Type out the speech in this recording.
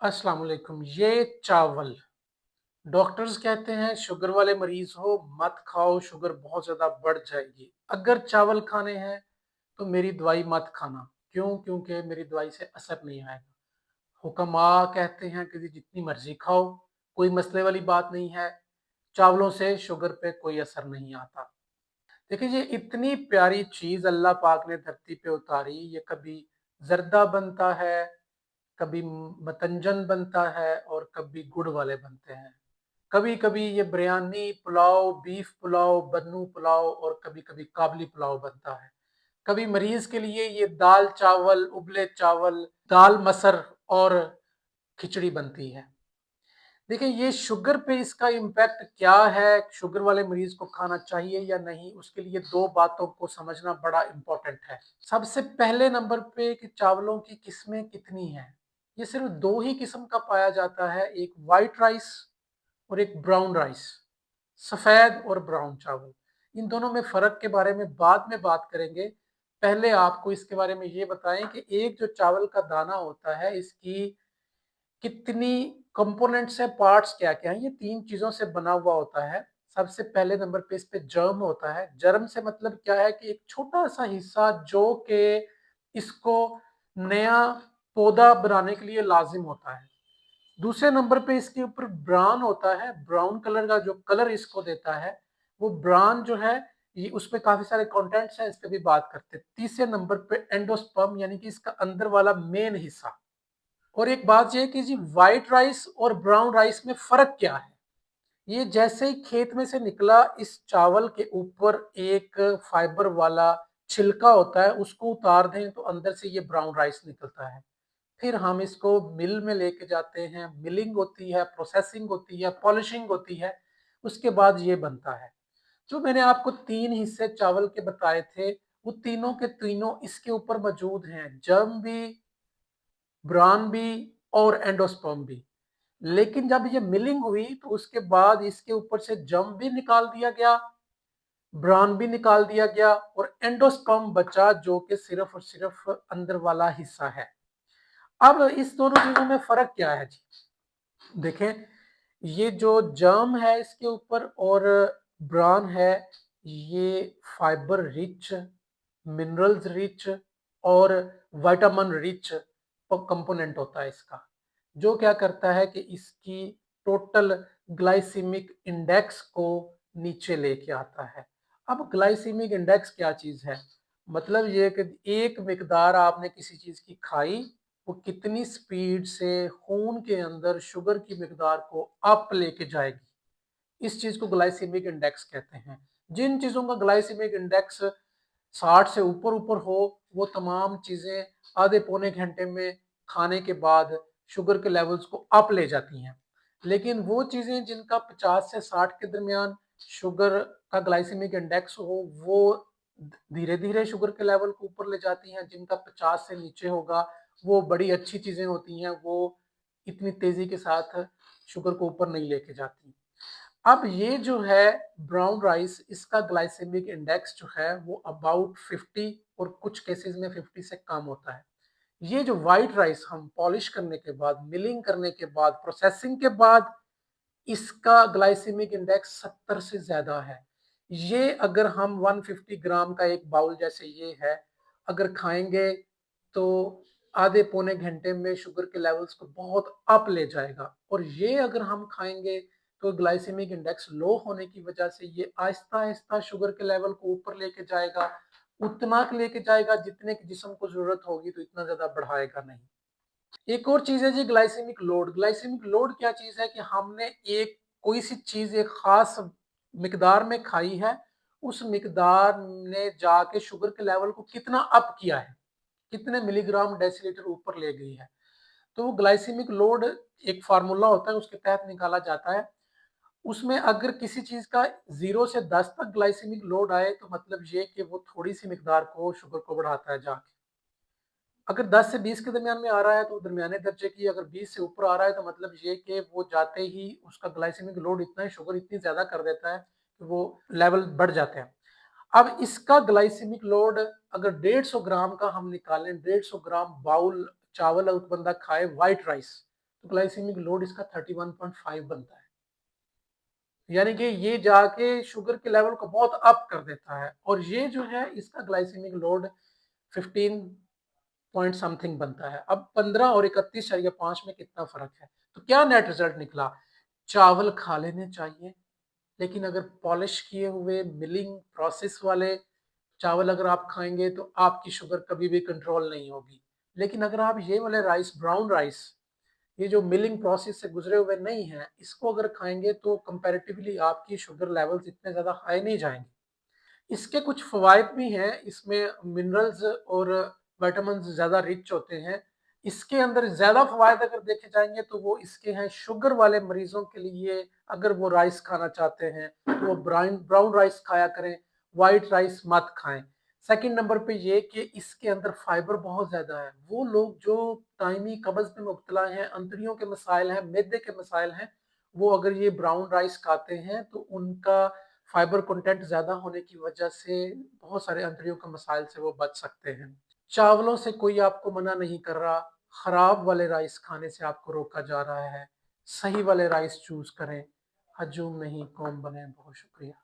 अस्सलाम वालेकुम। ये चावल डॉक्टर्स कहते हैं शुगर वाले मरीज हो मत खाओ, शुगर बहुत ज्यादा बढ़ जाएगी। अगर चावल खाने हैं तो मेरी दवाई मत खाना। क्यों? क्योंकि मेरी दवाई से असर नहीं आएगा। हुक्मा कहते हैं कि जी जितनी मर्जी खाओ, कोई मसले वाली बात नहीं है। चावलों से शुगर पे कोई असर नहीं आता। देखिए, ये इतनी प्यारी चीज अल्लाह पाक ने धरती पे उतारी। ये कभी जर्दा बनता है, कभी मतंजन बनता है और कभी गुड़ वाले बनते हैं। कभी कभी ये बिरयानी पुलाव, बीफ पुलाव, बन्नू पुलाव और कभी कभी काबली पुलाव बनता है। कभी मरीज के लिए ये दाल चावल, उबले चावल, दाल मसर और खिचड़ी बनती है। देखिए, ये शुगर पे इसका इम्पैक्ट क्या है, शुगर वाले मरीज को खाना चाहिए या नहीं, उसके लिए दो बातों को समझना बड़ा इंपॉर्टेंट है। सबसे पहले नंबर पे कि चावलों की किस्में कितनी हैं। ये सिर्फ दो ही किस्म का पाया जाता है, एक वाइट राइस और एक ब्राउन राइस। सफेद और ब्राउन चावल, इन दोनों में फर्क के बारे में बाद में बात करेंगे। पहले आपको इसके बारे में ये बताएं कि एक जो चावल का दाना होता है, इसकी कितनी कंपोनेंट्स है, पार्ट्स क्या क्या है। ये तीन चीजों से बना हुआ होता है। सबसे पहले नंबर पे इस पे जर्म होता है। जर्म से मतलब क्या है कि एक छोटा सा हिस्सा जो कि इसको नया पौधा बनाने के लिए लाजिम होता है। दूसरे नंबर पे इसके ऊपर ब्राउन होता है। ब्राउन कलर का जो कलर इसको देता है, वो ब्राउन जो है, ये उसमें काफी सारे कंटेंट्स हैं, इस पे भी बात करते हैं। तीसरे नंबर पे एंडोस्पर्म, यानी कि इसका अंदर वाला मेन हिस्सा। और एक बात यह है कि जी व्हाइट राइस और ब्राउन राइस में फर्क क्या है। ये जैसे ही खेत में से निकला, इस चावल के ऊपर एक फाइबर वाला छिलका होता है, उसको उतार दें तो अंदर से ये ब्राउन राइस निकलता है। फिर हम इसको मिल में लेके जाते हैं, मिलिंग होती है, प्रोसेसिंग होती है, पॉलिशिंग होती है, उसके बाद ये बनता है। जो मैंने आपको तीन हिस्से चावल के बताए थे, वो तीनों के तीनों इसके ऊपर मौजूद हैं। जर्म भी, ब्राउन भी और एंडोस्पर्म भी। लेकिन जब ये मिलिंग हुई तो उसके बाद इसके ऊपर से जर्म भी निकाल दिया गया, ब्राउन भी निकाल दिया गया और एंडोस्पर्म बचा, जो कि सिर्फ और सिर्फ अंदर वाला हिस्सा है। अब इस दोनों चीजों में फर्क क्या है जी? देखें, ये जो जर्म है इसके ऊपर और ब्राउन है, ये फाइबर रिच, मिनरल्स रिच और विटामिन रिच कंपोनेंट होता है इसका, जो क्या करता है कि इसकी टोटल ग्लाइसीमिक इंडेक्स को नीचे लेके आता है। अब ग्लाइसीमिक इंडेक्स क्या चीज है? मतलब ये कि एक मिकदार आपने किसी चीज की खाई, वो कितनी स्पीड से खून के अंदर शुगर की मिकदार को अप लेके जाएगी, इस चीज को ग्लाइसेमिक इंडेक्स कहते हैं। जिन चीजों का ग्लाइसेमिक इंडेक्स 60 से ऊपर ऊपर हो, वो तमाम चीजें आधे पौने घंटे में खाने के बाद शुगर के लेवल्स को अप ले जाती हैं। लेकिन वो चीजें जिनका 50 से 60 के दरमियान शुगर का ग्लाइसेमिक इंडेक्स हो, वो धीरे धीरे शुगर के लेवल को ऊपर ले जाती हैं। जिनका 50 से नीचे होगा, वो बड़ी अच्छी चीजें होती हैं, वो इतनी तेजी के साथ शुगर को ऊपर नहीं लेके जाती। अब ये जो है ब्राउन राइस, इसका ग्लाइसेमिक इंडेक्स जो है वो अबाउट 50 और कुछ केसेस में 50 से कम होता है। ये जो व्हाइट राइस हम पॉलिश करने के बाद, मिलिंग करने के बाद, प्रोसेसिंग के बाद, इसका ग्लाइसेमिक इंडेक्स 70 से ज्यादा है। ये अगर हम 150 ग्राम का एक बाउल जैसे ये है, अगर खाएंगे तो आधे पौने घंटे में शुगर के लेवल्स को बहुत अप ले जाएगा। और ये अगर हम खाएंगे तो ग्लाइसेमिक इंडेक्स लो होने की वजह से ये आहिस्ता आहिस्ता शुगर के लेवल को ऊपर लेके जाएगा। उतना लेके जाएगा जितने की जिस्म को जरूरत होगी, तो इतना ज्यादा बढ़ाएगा नहीं। एक और चीज है जी ग्लाइसेमिक लोड। ग्लाइसेमिक लोड क्या चीज है कि हमने एक कोई सी चीज एक खास मिकदार में खाई है, उस मिकदार ने जाके शुगर के लेवल को कितना अप किया है, कितने मिलीग्राम डेसीलीटर ऊपर ले गई है। तो वो ग्लाइसेमिक लोड एक फार्मूला होता है, उसके तहत निकाला जाता है। उसमें अगर किसी चीज का 0 से 10 तक ग्लाइसेमिक लोड आए, तो मतलब ये कि वो थोड़ी सी मिकदार को शुगर को बढ़ाता है जाके। अगर 10 से 20 के दरमियान में आ रहा है तो दरमियाने दर्जे की, अगर 20 से ऊपर आ रहा है तो मतलब ये कि वो जाते ही उसका ग्लाइसेमिक लोड इतना, शुगर इतनी ज्यादा कर देता है कि वो लेवल बढ़ जाते हैं। अब इसका ग्लाइसेमिक लोड अगर 150 ग्राम का हम निकालें, 150 ग्राम बाउल चावल अगर बंदा खाए व्हाइट राइस, तो ग्लाइसेमिक लोड इसका 31.5 बनता है। यानी कि ये जाके शुगर के लेवल को बहुत अप कर देता है, और ये जो है इसका ग्लाइसेमिक लोड 15 पॉइंट समथिंग बनता है। अब 15 और 31.5 में कितना फर्क है? तो क्या नेट रिजल्ट निकला? चावल खा लेने चाहिए, लेकिन अगर पॉलिश किए हुए मिलिंग प्रोसेस वाले चावल अगर आप खाएंगे तो आपकी शुगर कभी भी कंट्रोल नहीं होगी। लेकिन अगर आप ये वाले राइस, ब्राउन राइस, ये जो मिलिंग प्रोसेस से गुजरे हुए नहीं है, इसको अगर खाएंगे तो कंपैरेटिवली आपकी शुगर लेवल्स इतने ज़्यादा हाई नहीं जाएंगे। इसके कुछ फ़वाइद भी हैं, इसमें मिनरल्स और विटामिन्स ज़्यादा रिच होते हैं। इसके अंदर ज़्यादा फ़वाइद अगर देखे जाएँगे तो वो इसके हैं शुगर वाले मरीज़ों के लिए। अगर वो राइस खाना चाहते हैं तो वो ब्राउन राइस खाया करें, व्हाइट राइस मत खाएँ। सेकंड नंबर पे ये कि इसके अंदर फाइबर बहुत ज़्यादा है। वो लोग जो दायमी कब्ज़ में मुब्तला हैं, अंतड़ियों के मसाइल हैं, मैदे के मसाइल हैं, वो अगर ये ब्राउन राइस खाते हैं तो उनका फाइबर कंटेंट ज़्यादा होने की वजह से बहुत सारे अंतड़ियों के मसाइल से वो बच सकते हैं। चावलों से कोई आपको मना नहीं कर रहा, खराब वाले राइस खाने से आपको रोका जा रहा है। सही वाले राइस चूज़ करें। हजूम नहीं कौम बने। बहुत शुक्रिया।